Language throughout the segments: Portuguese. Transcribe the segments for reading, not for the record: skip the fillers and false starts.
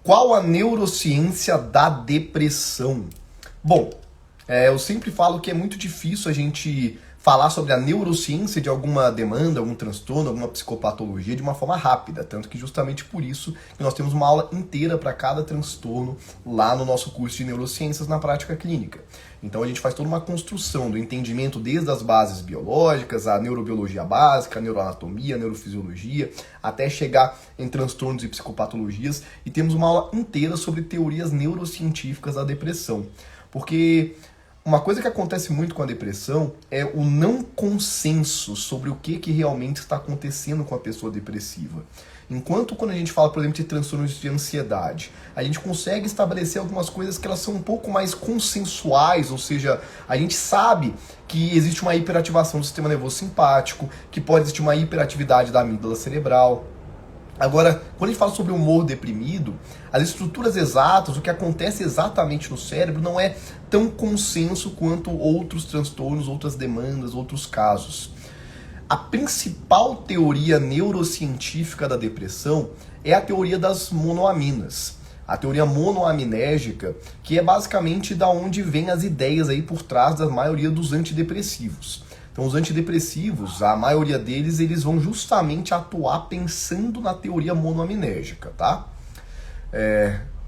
Qual a neurociência da depressão? Bom, eu sempre falo que é muito difícil a gente falar sobre a neurociência de alguma demanda, algum transtorno, alguma psicopatologia de uma forma rápida, tanto que justamente por isso que nós temos uma aula inteira para cada transtorno lá no nosso curso de neurociências na prática clínica. Então a gente faz toda uma construção do entendimento desde as bases biológicas, a neurobiologia básica, a neuroanatomia, a neurofisiologia, até chegar em transtornos e psicopatologias, e temos uma aula inteira sobre teorias neurocientíficas da depressão. Porque uma coisa que acontece muito com a depressão é o não consenso sobre o que realmente está acontecendo com a pessoa depressiva. Enquanto quando a gente fala, por exemplo, de transtornos de ansiedade, a gente consegue estabelecer algumas coisas que elas são um pouco mais consensuais, ou seja, a gente sabe que existe uma hiperativação do sistema nervoso simpático, que pode existir uma hiperatividade da amígdala cerebral. Agora, quando a gente fala sobre humor deprimido, as estruturas exatas, o que acontece exatamente no cérebro, não é tão consenso quanto outros transtornos, outras demandas, outros casos. A principal teoria neurocientífica da depressão é a teoria das monoaminas. A teoria monoaminérgica, que é basicamente da onde vem as ideias aí por trás da maioria dos antidepressivos. Então os antidepressivos, a maioria deles, eles vão justamente atuar pensando na teoria monoaminérgica, tá?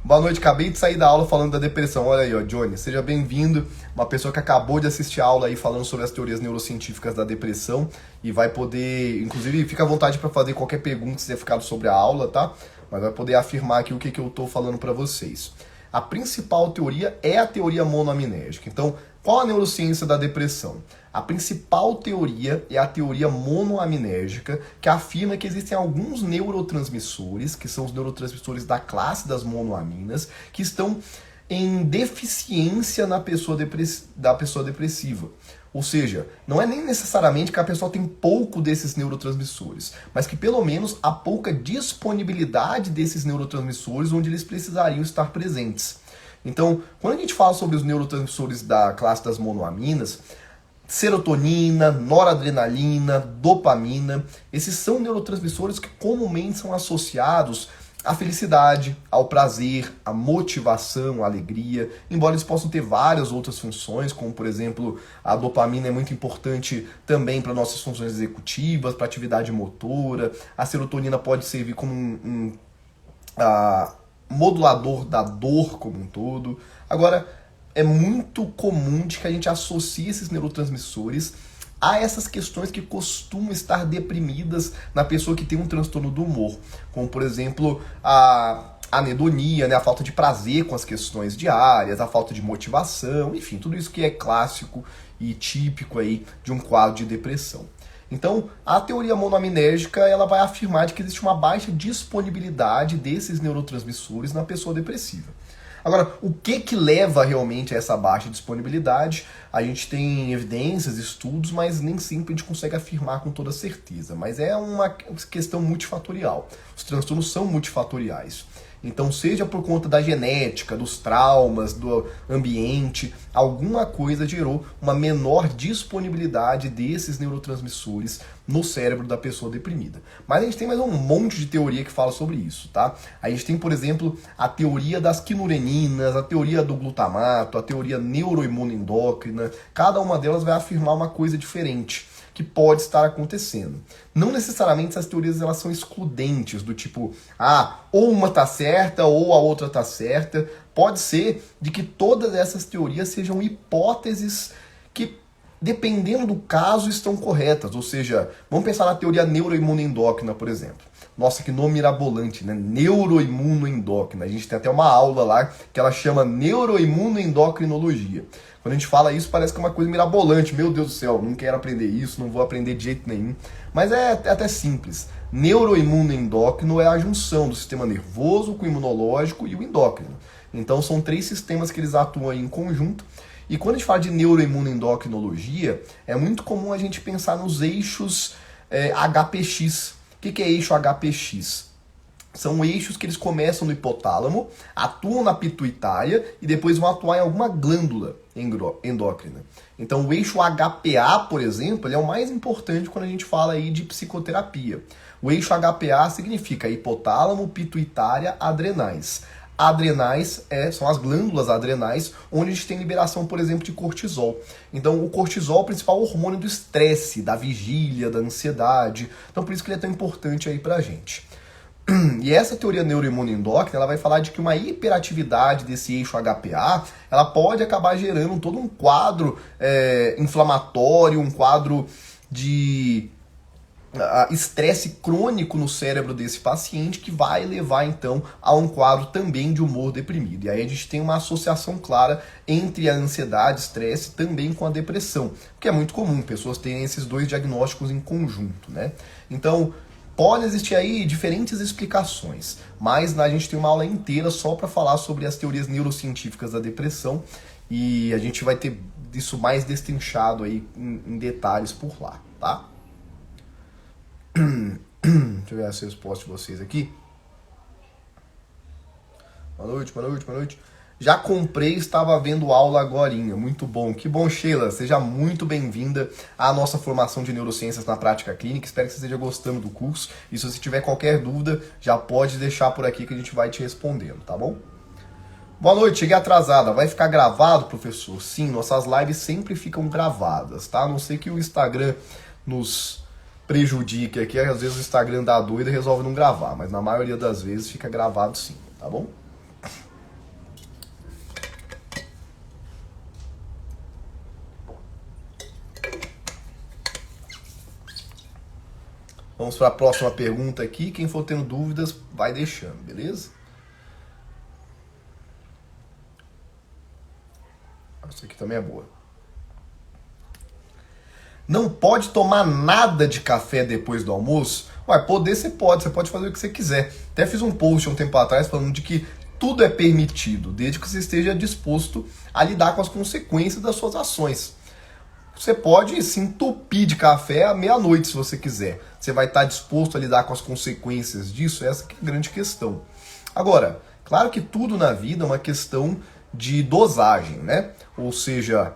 Boa noite, acabei de sair da aula falando da depressão. Olha aí, ó, Johnny, seja bem-vindo. Uma pessoa que acabou de assistir a aula aí falando sobre as teorias neurocientíficas da depressão e vai poder, inclusive, fica à vontade para fazer qualquer pergunta que você tenha ficado sobre a aula, tá? Mas vai poder afirmar aqui o que eu tô falando para vocês. A principal teoria é a teoria monoaminérgica. Então, qual a neurociência da depressão? A principal teoria é a teoria monoaminérgica, que afirma que existem alguns neurotransmissores, que são os neurotransmissores da classe das monoaminas, que estão em deficiência na pessoa depressiva. Ou seja, não é nem necessariamente que a pessoa tem pouco desses neurotransmissores, mas que pelo menos há pouca disponibilidade desses neurotransmissores onde eles precisariam estar presentes. Então, quando a gente fala sobre os neurotransmissores da classe das monoaminas, serotonina, noradrenalina, dopamina, esses são neurotransmissores que comumente são associados à felicidade, ao prazer, à motivação, à alegria, embora eles possam ter várias outras funções, como por exemplo, a dopamina é muito importante também para nossas funções executivas, para atividade motora, a serotonina pode servir como um modulador da dor como um todo. Agora, é muito comum de que a gente associe esses neurotransmissores a essas questões que costumam estar deprimidas na pessoa que tem um transtorno do humor, como por exemplo a anedonia, né, a falta de prazer com as questões diárias, a falta de motivação, enfim, tudo isso que é clássico e típico aí de um quadro de depressão. Então, a teoria monoaminérgica ela vai afirmar de que existe uma baixa disponibilidade desses neurotransmissores na pessoa depressiva. Agora, o que leva realmente a essa baixa disponibilidade? A gente tem evidências, estudos, mas nem sempre a gente consegue afirmar com toda certeza. Mas é uma questão multifatorial. Os transtornos são multifatoriais. Então, seja por conta da genética, dos traumas, do ambiente, alguma coisa gerou uma menor disponibilidade desses neurotransmissores no cérebro da pessoa deprimida. Mas a gente tem mais um monte de teoria que fala sobre isso, tá? A gente tem, por exemplo, a teoria das quinureninas, a teoria do glutamato, a teoria neuroimunoendócrina. Cada uma delas vai afirmar uma coisa diferente que pode estar acontecendo. Não necessariamente essas teorias elas são excludentes, do tipo, ou uma tá certa ou a outra tá certa. Pode ser de que todas essas teorias sejam hipóteses que, dependendo do caso, estão corretas. Ou seja, vamos pensar na teoria neuroimunoendócrina, por exemplo. Nossa, que nome mirabolante, né? Neuroimunoendócrina. A gente tem até uma aula lá que ela chama neuroimunoendocrinologia. Quando a gente fala isso, parece que é uma coisa mirabolante. Meu Deus do céu, não quero aprender isso, não vou aprender de jeito nenhum. Mas é até simples. Neuroimunoendócrino é a junção do sistema nervoso com o imunológico e o endócrino. Então são três sistemas que eles atuam em conjunto. E quando a gente fala de neuroimunoendocrinologia, é muito comum a gente pensar nos eixos HPX. O que é eixo HPX? São eixos que eles começam no hipotálamo, atuam na pituitária e depois vão atuar em alguma glândula endócrina. Então o eixo HPA, por exemplo, ele é o mais importante quando a gente fala aí de psicoterapia. O eixo HPA significa hipotálamo, pituitária, adrenais. adrenais são as glândulas adrenais, onde a gente tem liberação, por exemplo, de cortisol. Então, o cortisol é o principal hormônio do estresse, da vigília, da ansiedade. Então, por isso que ele é tão importante aí pra gente. E essa teoria neuroimunoendócrina, ela vai falar de que uma hiperatividade desse eixo HPA, ela pode acabar gerando todo um quadro inflamatório, um quadro de estresse crônico no cérebro desse paciente, que vai levar então a um quadro também de humor deprimido. E aí a gente tem uma associação clara entre a ansiedade, estresse também com a depressão, que é muito comum, pessoas terem esses dois diagnósticos em conjunto, né? Então, pode existir aí diferentes explicações, mas a gente tem uma aula inteira só para falar sobre as teorias neurocientíficas da depressão, e a gente vai ter isso mais destrinchado aí em detalhes por lá, tá? Deixa eu ver as respostas de vocês aqui. Boa noite, boa noite, boa noite. Já comprei, estava vendo aula agorinha. Muito bom. Que bom, Sheila. Seja muito bem-vinda à nossa formação de neurociências na prática clínica. Espero que você esteja gostando do curso. E se você tiver qualquer dúvida, já pode deixar por aqui que a gente vai te respondendo, tá bom? Boa noite, cheguei atrasada. Vai ficar gravado, professor? Sim, nossas lives sempre ficam gravadas, tá? A não ser que o Instagram nos prejudique aqui. Às vezes o Instagram dá doida e resolve não gravar. Mas na maioria das vezes fica gravado sim, tá bom? Vamos para a próxima pergunta aqui. Quem for tendo dúvidas, vai deixando, beleza? Essa aqui também é boa. Não pode tomar nada de café depois do almoço? Ué, poder você pode fazer o que você quiser. Até fiz um post um tempo atrás falando de que tudo é permitido, desde que você esteja disposto a lidar com as consequências das suas ações. Você pode se entupir de café à meia-noite se você quiser. Você vai estar disposto a lidar com as consequências disso? Essa que é a grande questão. Agora, claro que tudo na vida é uma questão de dosagem, né? Ou seja,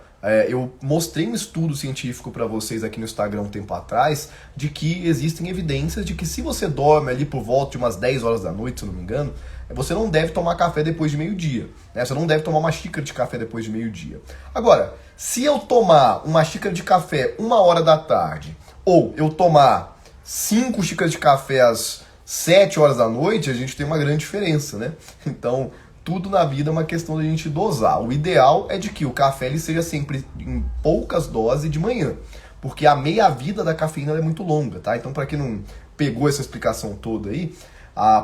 eu mostrei um estudo científico para vocês aqui no Instagram um tempo atrás, de que existem evidências de que se você dorme ali por volta de umas 10 horas da noite, se eu não me engano, você não deve tomar café depois de meio-dia, né? Você não deve tomar uma xícara de café depois de meio-dia. Agora, se eu tomar uma xícara de café 1h da tarde, ou eu tomar 5 xícaras de café às 7 horas da noite, a gente tem uma grande diferença, né? Então, tudo na vida é uma questão da gente dosar. O ideal é de que o café ele seja sempre em poucas doses de manhã, porque a meia-vida da cafeína é muito longa, tá? Então, para quem não pegou essa explicação toda aí,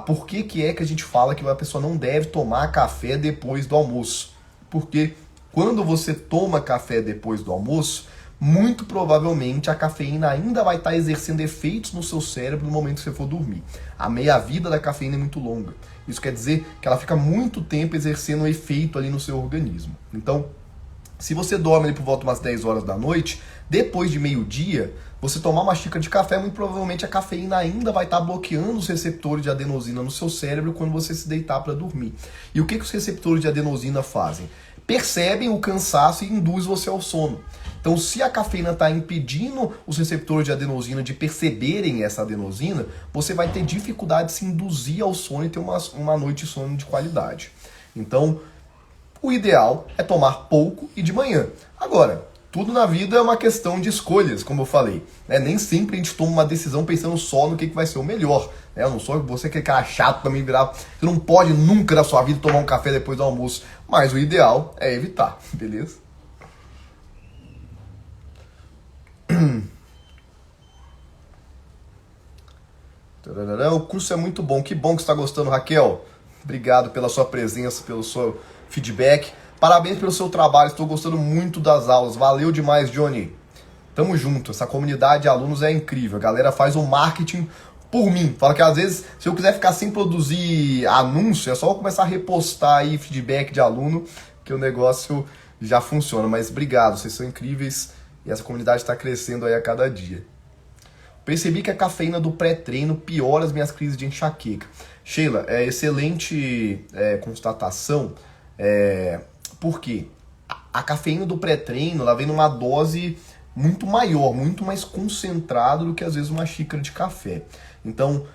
por que é que a gente fala que a pessoa não deve tomar café depois do almoço? Porque quando você toma café depois do almoço, muito provavelmente a cafeína ainda vai estar exercendo efeitos no seu cérebro no momento que você for dormir. A meia-vida da cafeína é muito longa. Isso quer dizer que ela fica muito tempo exercendo efeito ali no seu organismo. Então, se você dorme ali por volta de umas 10 horas da noite, depois de meio-dia, você tomar uma xícara de café, muito provavelmente a cafeína ainda vai estar bloqueando os receptores de adenosina no seu cérebro quando você se deitar para dormir. E o que os receptores de adenosina fazem? Percebem o cansaço e induz você ao sono. Então, se a cafeína está impedindo os receptores de adenosina de perceberem essa adenosina, você vai ter dificuldade de se induzir ao sono e ter uma noite de sono de qualidade. Então, o ideal é tomar pouco e de manhã. Agora, tudo na vida é uma questão de escolhas, como eu falei, né? Nem sempre a gente toma uma decisão pensando só no que vai ser o melhor, né? Eu não sou você que é cara chato pra me virar. Você não pode nunca na sua vida tomar um café depois do almoço, mas o ideal é evitar, beleza? O curso é muito bom. Que bom que você está gostando, Raquel. Obrigado pela sua presença, pelo seu feedback. Parabéns pelo seu trabalho. Estou gostando muito das aulas. Valeu demais, Johnny. Tamo junto. Essa comunidade de alunos é incrível. A galera faz o marketing por mim. Fala que às vezes, se eu quiser ficar sem produzir anúncio, é só eu começar a repostar aí feedback de aluno, que o negócio já funciona. Mas obrigado, vocês são incríveis e essa comunidade está crescendo aí a cada dia. Percebi que a cafeína do pré-treino piora as minhas crises de enxaqueca. Sheila, excelente constatação. Por quê? A cafeína do pré-treino ela vem numa dose muito maior, muito mais concentrada do que às vezes uma xícara de café. Então,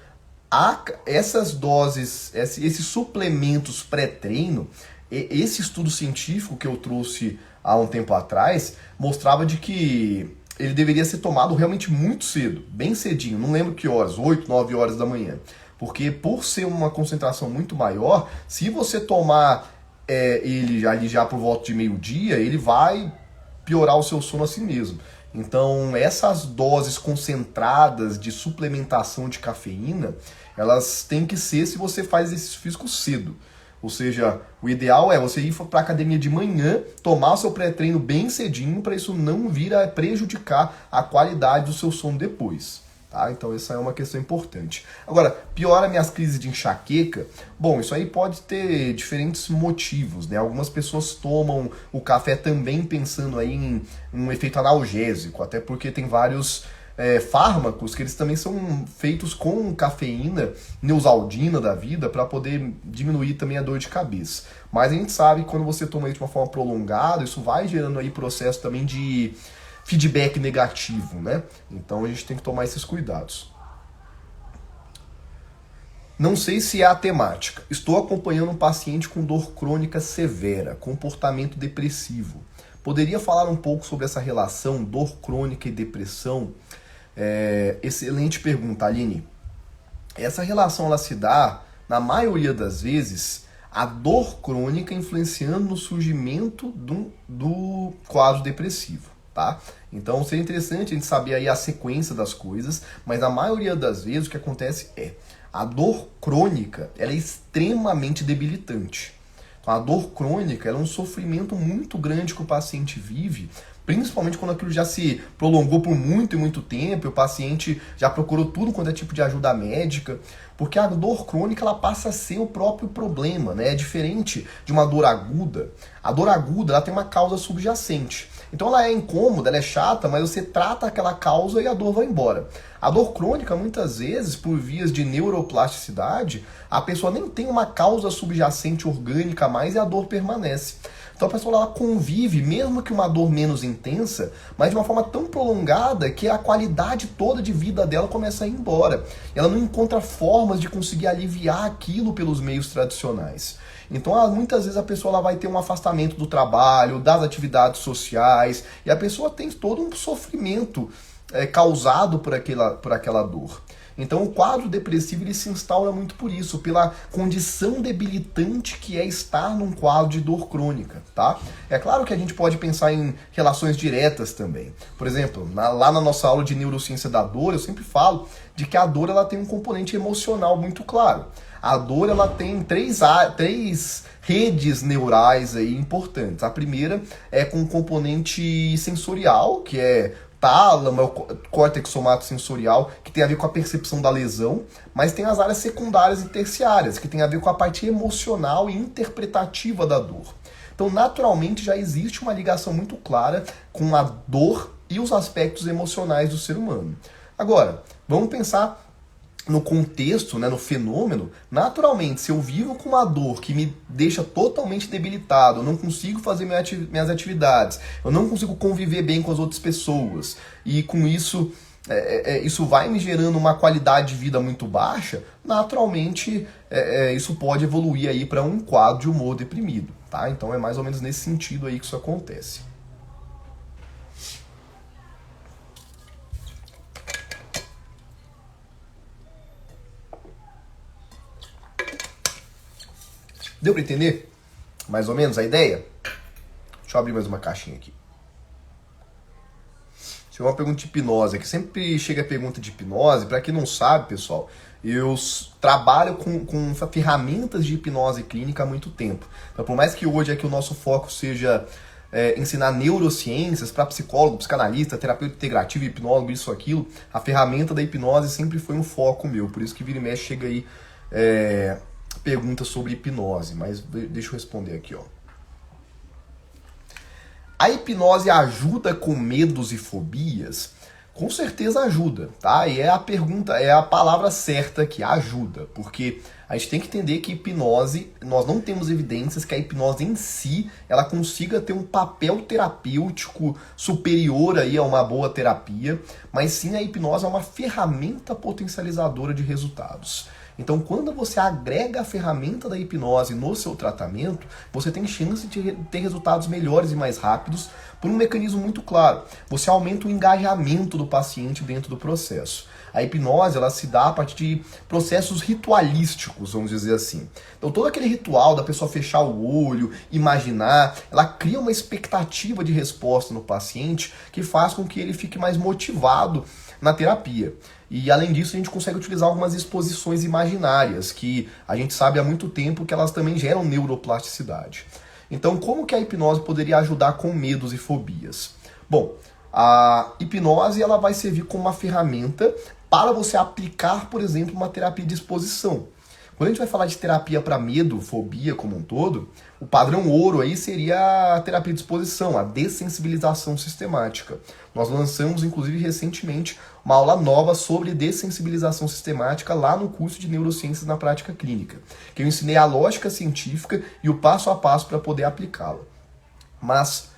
Essas doses, esses suplementos pré-treino, esse estudo científico que eu trouxe há um tempo atrás, mostrava de que ele deveria ser tomado realmente muito cedo, bem cedinho, não lembro que horas, 8, 9 horas da manhã. Porque por ser uma concentração muito maior, se você tomar ele ali já por volta de meio-dia, ele vai piorar o seu sono assim mesmo. Então, essas doses concentradas de suplementação de cafeína, elas têm que ser se você faz exercício físico cedo. Ou seja, o ideal é você ir para a academia de manhã, tomar o seu pré-treino bem cedinho, para isso não vir a prejudicar a qualidade do seu sono depois. Tá? Então essa é uma questão importante. Agora, piora minhas crises de enxaqueca? Bom, isso aí pode ter diferentes motivos, né? Algumas pessoas tomam o café também pensando aí em um efeito analgésico, até porque tem vários fármacos que eles também são feitos com cafeína, neosaldina da vida, para poder diminuir também a dor de cabeça. Mas a gente sabe que quando você toma isso de uma forma prolongada, isso vai gerando aí processo também de feedback negativo, né? Então a gente tem que tomar esses cuidados. Não sei se é a temática. Estou acompanhando um paciente com dor crônica severa, comportamento depressivo. Poderia falar um pouco sobre essa relação dor crônica e depressão? Excelente pergunta, Aline. Essa relação ela se dá, na maioria das vezes, a dor crônica influenciando no surgimento do quadro depressivo. Tá? Então seria interessante a gente saber aí a sequência das coisas, mas na maioria das vezes o que acontece a dor crônica ela é extremamente debilitante. Então a dor crônica ela é um sofrimento muito grande que o paciente vive, principalmente quando aquilo já se prolongou por muito e muito tempo, e o paciente já procurou tudo quanto é tipo de ajuda médica, porque a dor crônica ela passa a ser o próprio problema, né? É diferente de uma dor aguda. A dor aguda ela tem uma causa subjacente. Então ela é incômoda, ela é chata, mas você trata aquela causa e a dor vai embora. A dor crônica, muitas vezes, por vias de neuroplasticidade, a pessoa nem tem uma causa subjacente orgânica mais e a dor permanece. Então a pessoa ela convive, mesmo que uma dor menos intensa, mas de uma forma tão prolongada que a qualidade toda de vida dela começa a ir embora. Ela não encontra formas de conseguir aliviar aquilo pelos meios tradicionais. Então, muitas vezes a pessoa ela vai ter um afastamento do trabalho, das atividades sociais, e a pessoa tem todo um sofrimento causado por aquela dor. Então, o quadro depressivo ele se instaura muito por isso, pela condição debilitante que é estar num quadro de dor crônica, tá? É claro que a gente pode pensar em relações diretas também. Por exemplo, lá na nossa aula de neurociência da dor, eu sempre falo de que a dor ela tem um componente emocional muito claro. A dor ela tem três redes neurais aí importantes. A primeira é com um componente sensorial, que é tálamo, é o córtex somatosensorial, que tem a ver com a percepção da lesão, mas tem as áreas secundárias e terciárias, que tem a ver com a parte emocional e interpretativa da dor. Então, naturalmente, já existe uma ligação muito clara com a dor e os aspectos emocionais do ser humano. Agora, vamos pensar no contexto, né, no fenômeno. Naturalmente, se eu vivo com uma dor que me deixa totalmente debilitado, eu não consigo fazer minhas atividades, eu não consigo conviver bem com as outras pessoas, e com isso, isso vai me gerando uma qualidade de vida muito baixa, naturalmente, isso pode evoluir aí para um quadro de humor deprimido, tá? Então é mais ou menos nesse sentido aí que isso acontece. Deu para entender mais ou menos a ideia? Deixa eu abrir mais uma caixinha aqui. Chegou uma pergunta de hipnose aqui. Sempre chega a pergunta de hipnose. Para quem não sabe, pessoal, eu trabalho com ferramentas de hipnose clínica há muito tempo. Então, por mais que hoje aqui o nosso foco seja ensinar neurociências para psicólogo, psicanalista, terapeuta integrativo, hipnólogo, isso, aquilo, a ferramenta da hipnose sempre foi um foco meu. Por isso que vira e mexe chega aí perguntas sobre hipnose, mas deixa eu responder aqui, ó. A hipnose ajuda com medos e fobias? Com certeza ajuda, tá? E a pergunta, é a palavra certa aqui, ajuda, porque a gente tem que entender que hipnose, nós não temos evidências que a hipnose em si, ela consiga ter um papel terapêutico superior aí a uma boa terapia, mas sim a hipnose é uma ferramenta potencializadora de resultados. Então, quando você agrega a ferramenta da hipnose no seu tratamento, você tem chance de ter resultados melhores e mais rápidos por um mecanismo muito claro. Você aumenta o engajamento do paciente dentro do processo. A hipnose, ela se dá a partir de processos ritualísticos, vamos dizer assim. Então, todo aquele ritual da pessoa fechar o olho, imaginar, ela cria uma expectativa de resposta no paciente que faz com que ele fique mais motivado na terapia. E além disso, a gente consegue utilizar algumas exposições imaginárias, que a gente sabe há muito tempo que elas também geram neuroplasticidade. Então, como que a hipnose poderia ajudar com medos e fobias? Bom, a hipnose ela vai servir como uma ferramenta para você aplicar, por exemplo, uma terapia de exposição. Quando a gente vai falar de terapia para medo, fobia como um todo, o padrão ouro aí seria a terapia de exposição, a dessensibilização sistemática. Nós lançamos, inclusive, recentemente, uma aula nova sobre dessensibilização sistemática lá no curso de Neurociências na Prática Clínica, que eu ensinei a lógica científica e o passo a passo para poder aplicá-la. Mas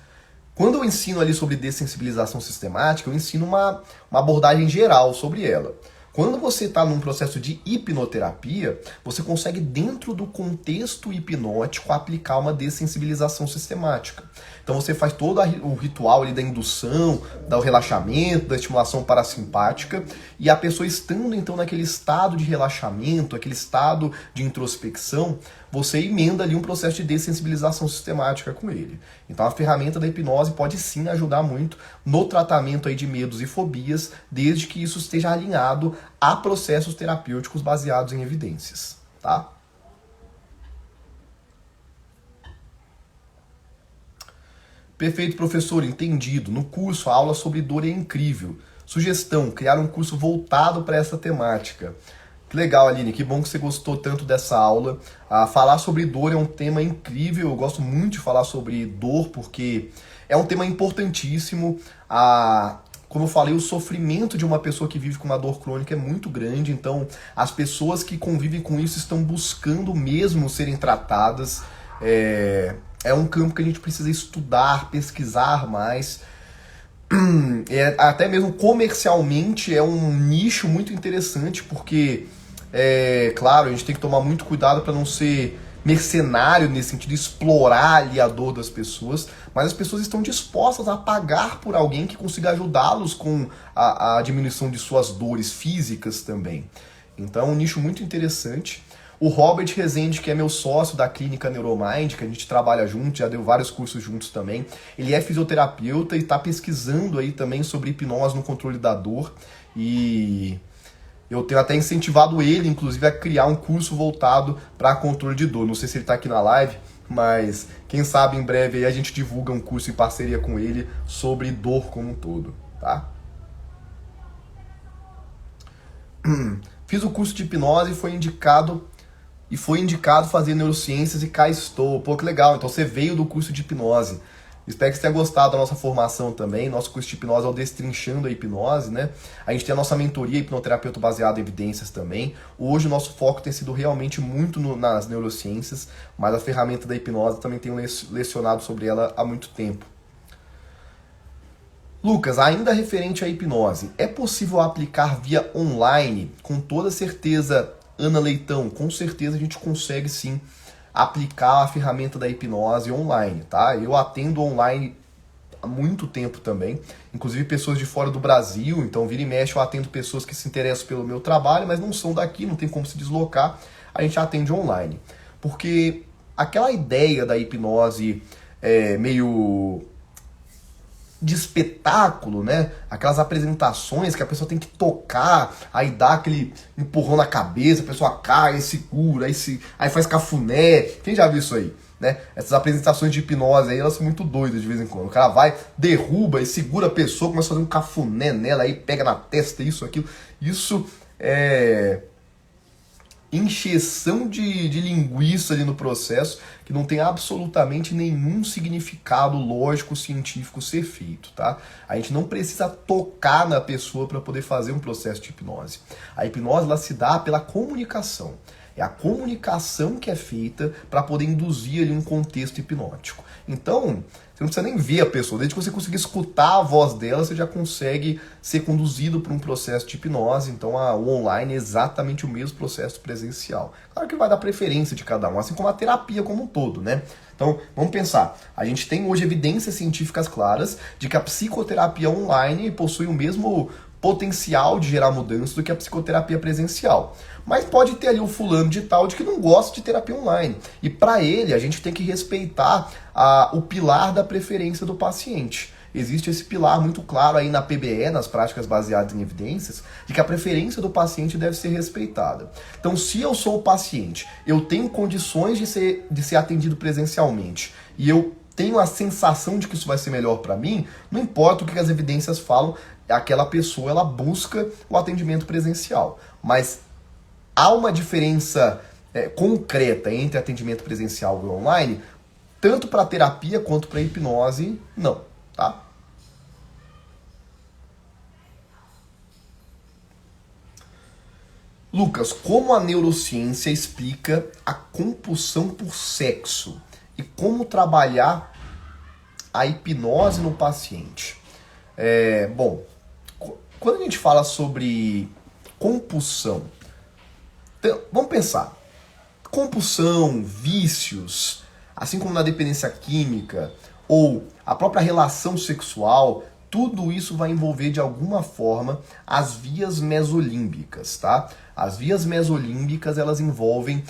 quando eu ensino ali sobre dessensibilização sistemática, eu ensino uma abordagem geral sobre ela. Quando você está num processo de hipnoterapia, você consegue, dentro do contexto hipnótico, aplicar uma dessensibilização sistemática. Então você faz todo o ritual ali da indução, do relaxamento, da estimulação parasimpática, e a pessoa estando então naquele estado de relaxamento, aquele estado de introspecção, você emenda ali um processo de dessensibilização sistemática com ele. Então a ferramenta da hipnose pode sim ajudar muito no tratamento aí de medos e fobias, desde que isso esteja alinhado a processos terapêuticos baseados em evidências, tá? Perfeito, professor, entendido. No curso, a aula sobre dor é incrível. Sugestão, criar um curso voltado para essa temática. Que legal, Aline, que bom que você gostou tanto dessa aula. Falar sobre dor é um tema incrível, eu gosto muito de falar sobre dor, porque é um tema importantíssimo. Como eu falei, o sofrimento de uma pessoa que vive com uma dor crônica é muito grande, então as pessoas que convivem com isso estão buscando mesmo serem tratadas. É um campo que a gente precisa estudar, pesquisar mais. Até mesmo comercialmente é um nicho muito interessante, porque, claro, a gente tem que tomar muito cuidado para não ser mercenário nesse sentido, de explorar ali a dor das pessoas, mas as pessoas estão dispostas a pagar por alguém que consiga ajudá-los com a diminuição de suas dores físicas também. Então é um nicho muito interessante. O Robert Rezende, que é meu sócio da clínica Neuromind, que a gente trabalha junto, já deu vários cursos juntos também, ele é fisioterapeuta e está pesquisando aí também sobre hipnose no controle da dor, e eu tenho até incentivado ele, inclusive, a criar um curso voltado para controle de dor. Não sei se ele está aqui na live, mas quem sabe em breve aí a gente divulga um curso em parceria com ele sobre dor como um todo, tá? Fiz o curso de hipnose e foi indicado fazer neurociências e cá estou. Pô, que legal, então você veio do curso de hipnose. Espero que você tenha gostado da nossa formação também. Nosso curso de hipnose é o Destrinchando a Hipnose, né? A gente tem a nossa mentoria hipnoterapeuta baseada em evidências também. Hoje o nosso foco tem sido realmente muito nas neurociências, mas a ferramenta da hipnose também tenho lecionado sobre ela há muito tempo. Lucas, ainda referente à hipnose, é possível aplicar via online? Com toda certeza, Ana Leitão, com certeza a gente consegue sim aplicar a ferramenta da hipnose online, tá? Eu atendo online há muito tempo também, inclusive pessoas de fora do Brasil, então vira e mexe eu atendo pessoas que se interessam pelo meu trabalho, mas não são daqui, não tem como se deslocar, a gente atende online. Porque aquela ideia da hipnose meio de espetáculo, né? Aquelas apresentações que a pessoa tem que tocar, aí dá aquele empurrão na cabeça, a pessoa cai, aí segura, aí faz cafuné. Quem já viu isso aí, né? Essas apresentações de hipnose aí, elas são muito doidas de vez em quando. O cara vai, derruba e segura a pessoa, começa a fazer um cafuné nela, aí pega na testa, isso, aquilo. Isso é encheção de linguiça ali no processo, que não tem absolutamente nenhum significado lógico, científico ser feito, tá? A gente não precisa tocar na pessoa para poder fazer um processo de hipnose. A hipnose, ela se dá pela comunicação. é a comunicação que é feita para poder induzir ali um contexto hipnótico. Então, você não precisa nem ver a pessoa, desde que você conseguir escutar a voz dela, você já consegue ser conduzido por um processo de hipnose. Então, o online é exatamente o mesmo processo presencial. Claro que vai dar preferência de cada um, assim como a terapia como um todo, né? Então, vamos pensar, a gente tem hoje evidências científicas claras de que a psicoterapia online possui o mesmo potencial de gerar mudança do que a psicoterapia presencial. Mas pode ter ali o fulano de tal de que não gosta de terapia online. E para ele, a gente tem que respeitar o pilar da preferência do paciente. Existe esse pilar muito claro aí na PBE, nas práticas baseadas em evidências, de que a preferência do paciente deve ser respeitada. Então, se eu sou o paciente, eu tenho condições de ser atendido presencialmente, e eu tenho a sensação de que isso vai ser melhor para mim, não importa o que as evidências falam, aquela pessoa ela busca o atendimento presencial. Mas há uma diferença concreta entre atendimento presencial e online, tanto para terapia quanto para hipnose, não, tá? Lucas, como a neurociência explica a compulsão por sexo e como trabalhar a hipnose no paciente? Bom, quando a gente fala sobre compulsão, vamos pensar, compulsão, vícios, assim como na dependência química ou a própria relação sexual, tudo isso vai envolver de alguma forma as vias mesolímbicas, tá? As vias mesolímbicas, elas envolvem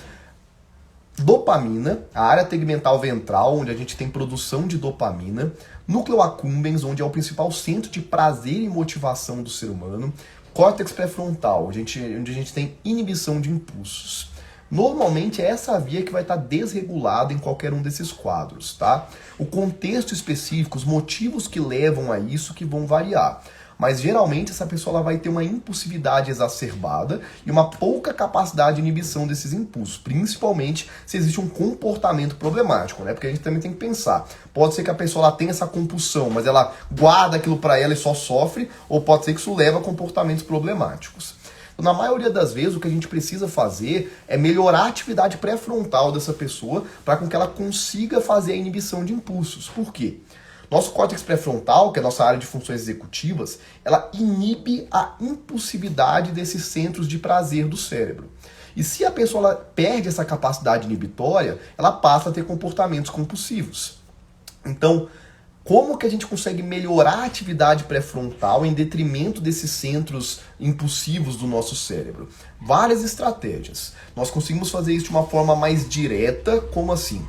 dopamina, a área tegmental ventral, onde a gente tem produção de dopamina, núcleo accumbens, onde é o principal centro de prazer e motivação do ser humano, córtex pré-frontal, onde a gente tem inibição de impulsos. Normalmente é essa via que vai estar desregulada em qualquer um desses quadros, tá? O contexto específico, os motivos que levam a isso que vão variar. Mas geralmente essa pessoa ela vai ter uma impulsividade exacerbada e uma pouca capacidade de inibição desses impulsos, principalmente se existe um comportamento problemático, né? Porque a gente também tem que pensar, pode ser que a pessoa ela tenha essa compulsão, mas ela guarda aquilo para ela e só sofre, ou pode ser que isso leve a comportamentos problemáticos. Na maioria das vezes, o que a gente precisa fazer é melhorar a atividade pré-frontal dessa pessoa para com que ela consiga fazer a inibição de impulsos. Por quê? Nosso córtex pré-frontal, que é a nossa área de funções executivas, ela inibe a impulsividade desses centros de prazer do cérebro. E se a pessoa ela perde essa capacidade inibitória, ela passa a ter comportamentos compulsivos. Então, como que a gente consegue melhorar a atividade pré-frontal em detrimento desses centros impulsivos do nosso cérebro? Várias estratégias. Nós conseguimos fazer isso de uma forma mais direta, como assim?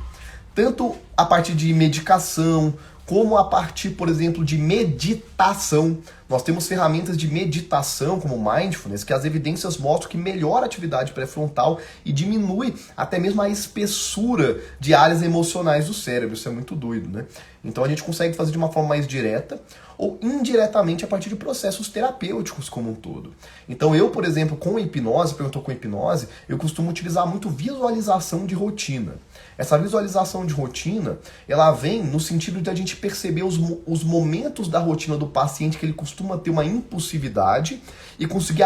Tanto a partir de medicação, como a partir, por exemplo, de meditação. Nós temos ferramentas de meditação, como Mindfulness, que as evidências mostram que melhora a atividade pré-frontal e diminui até mesmo a espessura de áreas emocionais do cérebro. Isso é muito doido, né? Então a gente consegue fazer de uma forma mais direta ou indiretamente a partir de processos terapêuticos como um todo. Então eu, por exemplo, com a hipnose, perguntou com a hipnose, eu costumo utilizar muito visualização de rotina. Essa visualização de rotina, ela vem no sentido de a gente perceber os momentos da rotina do paciente que ele costuma ter uma impulsividade e conseguir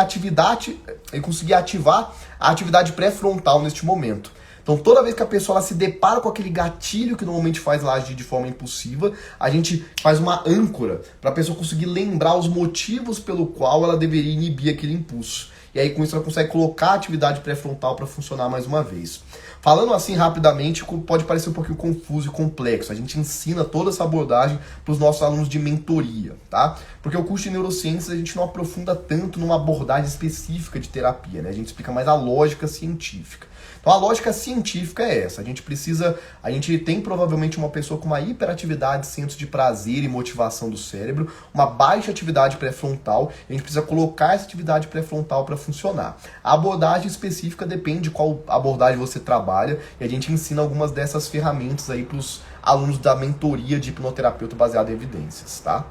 ativar a atividade pré-frontal neste momento. Então toda vez que a pessoa ela se depara com aquele gatilho que normalmente faz ela agir de forma impulsiva, a gente faz uma âncora para a pessoa conseguir lembrar os motivos pelo qual ela deveria inibir aquele impulso. E aí com isso ela consegue colocar a atividade pré-frontal para funcionar mais uma vez. Falando assim rapidamente, pode parecer um pouquinho confuso e complexo. A gente ensina toda essa abordagem para os nossos alunos de mentoria, tá? Porque o curso de neurociências a gente não aprofunda tanto numa abordagem específica de terapia, né? A gente explica mais a lógica científica. Então a lógica científica é essa, a gente tem provavelmente uma pessoa com uma hiperatividade, centros de prazer e motivação do cérebro, uma baixa atividade pré-frontal, e a gente precisa colocar essa atividade pré-frontal para funcionar. A abordagem específica depende de qual abordagem você trabalha, e a gente ensina algumas dessas ferramentas aí para os alunos da mentoria de hipnoterapeuta baseada em evidências, tá?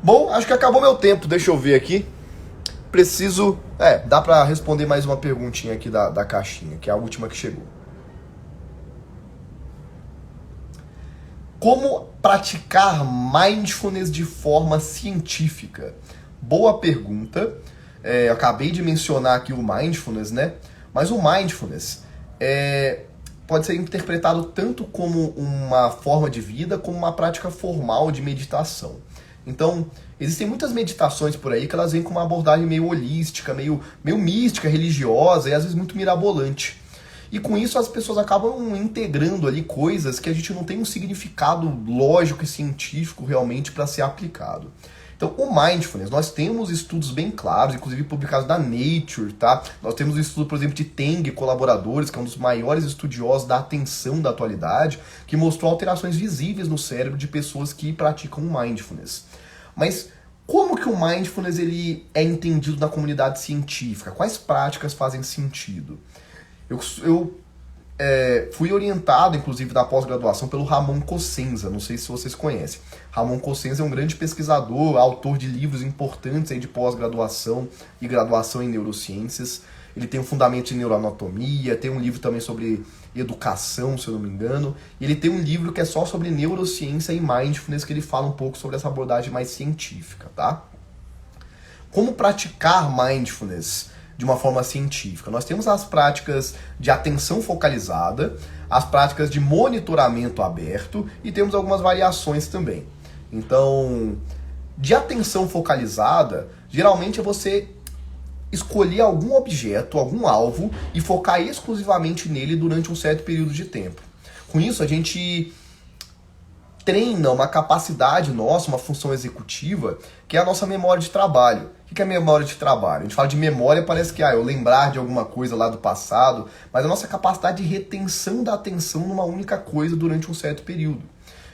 Bom, acho que acabou meu tempo, deixa eu ver aqui. Dá pra responder mais uma perguntinha aqui da caixinha, que é a última que chegou. Como praticar mindfulness de forma científica? Boa pergunta. eu acabei de mencionar aqui o Mindfulness, né? Mas o Mindfulness pode ser interpretado tanto como uma forma de vida, como uma prática formal de meditação. Então, existem muitas meditações por aí que elas vêm com uma abordagem meio holística, meio mística, religiosa e às vezes muito mirabolante. E com isso as pessoas acabam integrando ali coisas que a gente não tem um significado lógico e científico realmente para ser aplicado. Então, o Mindfulness, nós temos estudos bem claros, inclusive publicados na Nature, tá? Nós temos um estudo, por exemplo, de Teng e colaboradores, que é um dos maiores estudiosos da atenção da atualidade, que mostrou alterações visíveis no cérebro de pessoas que praticam o Mindfulness. Mas como que o Mindfulness ele é entendido na comunidade científica? Quais práticas fazem sentido? Eu fui orientado, inclusive, na pós-graduação pelo Ramon Cosenza, não sei se vocês conhecem. Ramon Cosenza é um grande pesquisador, autor de livros importantes aí de pós-graduação e graduação em neurociências. Ele tem um fundamento em neuroanatomia, tem um livro também sobre educação, se eu não me engano. E ele tem um livro que é só sobre neurociência e mindfulness, que ele fala um pouco sobre essa abordagem mais científica, tá? Como praticar mindfulness de uma forma científica? Nós temos as práticas de atenção focalizada, as práticas de monitoramento aberto e temos algumas variações também. Então, de atenção focalizada, geralmente é você escolher algum objeto, algum alvo e focar exclusivamente nele durante um certo período de tempo. Com isso, a gente treina uma capacidade nossa, uma função executiva, que é a nossa memória de trabalho. O que é memória de trabalho? A gente fala de memória, parece que eu lembrar de alguma coisa lá do passado, mas a nossa capacidade de retenção da atenção numa única coisa durante um certo período.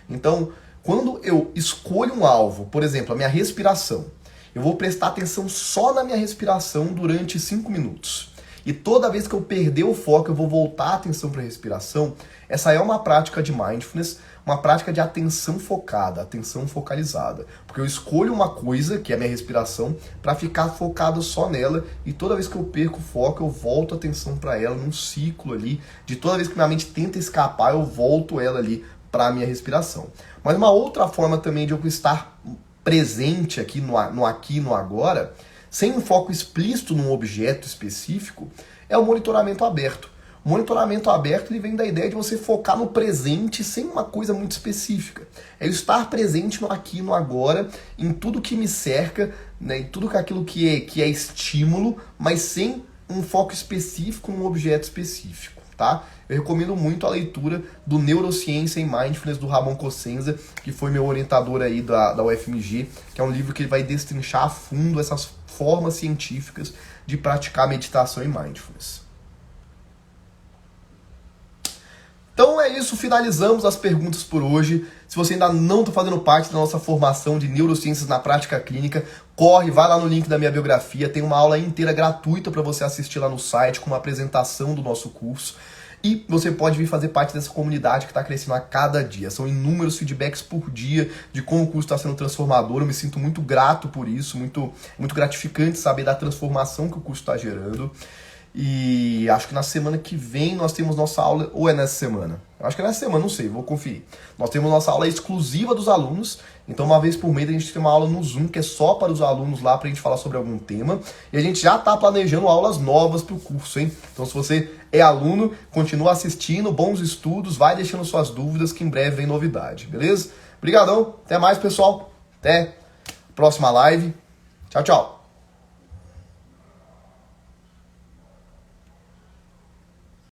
Então, quando eu escolho um alvo, por exemplo, a minha respiração, eu vou prestar atenção só na minha respiração durante 5 minutos. E toda vez que eu perder o foco, eu vou voltar a atenção para a respiração. Essa é uma prática de mindfulness, uma prática de atenção focada, atenção focalizada. Porque eu escolho uma coisa, que é a minha respiração, para ficar focado só nela, e toda vez que eu perco o foco, eu volto a atenção para ela num ciclo ali, de toda vez que minha mente tenta escapar, eu volto ela ali para a minha respiração. Mas uma outra forma também de eu estar presente aqui no aqui e no agora, sem um foco explícito num objeto específico, é o monitoramento aberto. O monitoramento aberto ele vem da ideia de você focar no presente sem uma coisa muito específica. É estar presente no aqui e no agora, em tudo que me cerca, né, em tudo aquilo que é estímulo, mas sem um foco específico num objeto específico, tá? Eu recomendo muito a leitura do Neurociência e Mindfulness do Ramon Cosenza, que foi meu orientador aí da UFMG, que é um livro que ele vai destrinchar a fundo essas formas científicas de praticar meditação e mindfulness. Então é isso, finalizamos as perguntas por hoje. Se você ainda não está fazendo parte da nossa formação de neurociências na prática clínica, corre, vai lá no link da minha biografia, tem uma aula inteira gratuita para você assistir lá no site, com uma apresentação do nosso curso. E você pode vir fazer parte dessa comunidade que está crescendo a cada dia. São inúmeros feedbacks por dia de como o curso está sendo transformador. Eu me sinto muito grato por isso, muito gratificante saber da transformação que o curso está gerando. E acho que na semana que vem nós temos nossa aula, ou é nessa semana? Acho que é nessa semana, não sei, vou conferir. Nós temos nossa aula exclusiva dos alunos, então uma vez por mês a gente tem uma aula no Zoom, que é só para os alunos lá, para a gente falar sobre algum tema. E a gente já está planejando aulas novas para o curso, hein? Então se você é aluno, continua assistindo, bons estudos, vai deixando suas dúvidas, que em breve vem novidade, beleza? Obrigadão, até mais pessoal, até a próxima live, tchau, tchau.